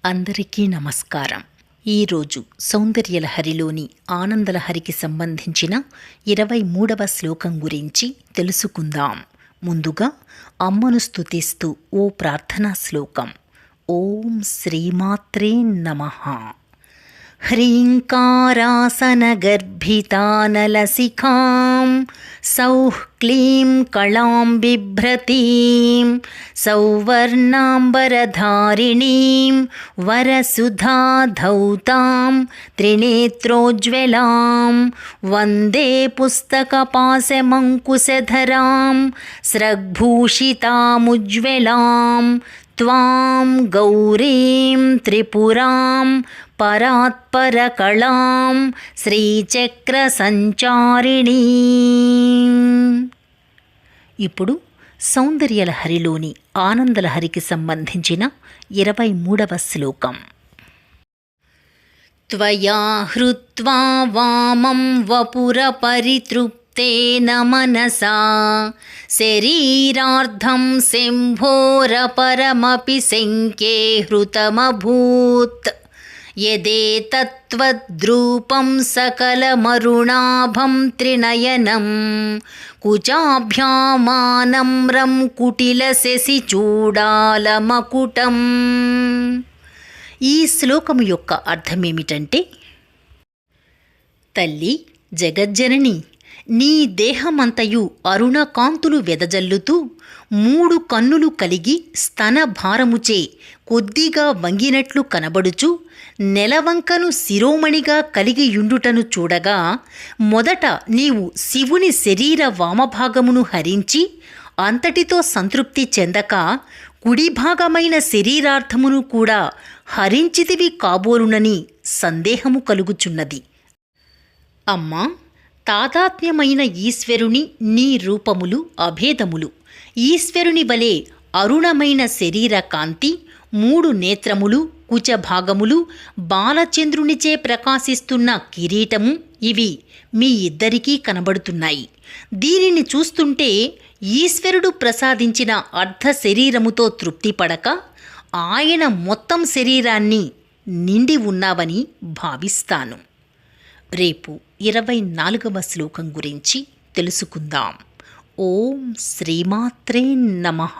అందరికీ నమస్కారం. ఈరోజు సౌందర్యలహరిలోని ఆనందలహరికి సంబంధించిన 23వ శ్లోకం గురించి తెలుసుకుందాం. ముందుగా అమ్మను స్తుతిస్తూ ఓ ప్రార్థనా శ్లోకం. ఓం శ్రీమాత్రే నమః. హ్రీంకారాసనగర్భితానలసిఖాం సౌః క్లీం కళాం బిభ్రతీం సౌవర్ణాంబరధారిణీం వరసుధాధౌతాం త్రినేత్రోజ్వలాం వందే పుస్తకపాశమంకుశధరాం స్రగ్భూషితాముజ్వలాం త్వాం గౌరీం త్రిపురాం పరాత్పరకళాం శ్రీచక్ర సంచారిణీ. ఇప్పుడు సౌందర్యలహరిలోని ఆనందలహరికి సంబంధించిన 23వ శ్లోకం. త్వయా హృత్వా వామం వపుర పరితృప్తేన మనసా శరీరార్థం శంభోరపరమపి శంకే హృతమభూత్ యదేతత్వద్రూపం సకలమరుణాభం త్రినయనం కుచాభ్యామానమ్రం కుటిలశశి చూడాలమకుటం. ఈ శ్లోకము యొక్క అర్థమేమిటంటే, తల్లి జగజ్జనని, నీ దేహమంతయు అరుణకాంతులు వెదజల్లుతూ 3 కన్నులు కలిగి స్తన భారముచే కొద్దిగా వంగినట్లు కనబడుచు నెలవంకను శిరోమణిగా కలిగియుండుటను చూడగా, మొదట నీవు శివుని శరీర వామభాగమును హరించి అంతటితో సంతృప్తి చెందక కుడిభాగమైన శరీరార్థమును కూడా హరించితివి కాబోలునని సందేహము కలుగుచున్నది. అమ్మా, తాదాత్మ్యమైన ఈశ్వరుని నీ రూపములు అభేదములు. ఈశ్వరుని వలె అరుణమైన శరీర కాంతి, 3 నేత్రములు, కుచభాగములు, బాలచంద్రునిచే ప్రకాశిస్తున్న కిరీటము, ఇవి మీ ఇద్దరికీ కనబడుతున్నాయి. దీనిని చూస్తుంటే ఈశ్వరుడు ప్రసాదించిన అర్ధ శరీరముతో తృప్తిపడక ఆయన మొత్తం శరీరాన్ని నిండి ఉన్నావని భావిస్తాను. రేపు 24వ శ్లోకం గురించి తెలుసుకుందాం. ఓం శ్రీమాత్రే నమః.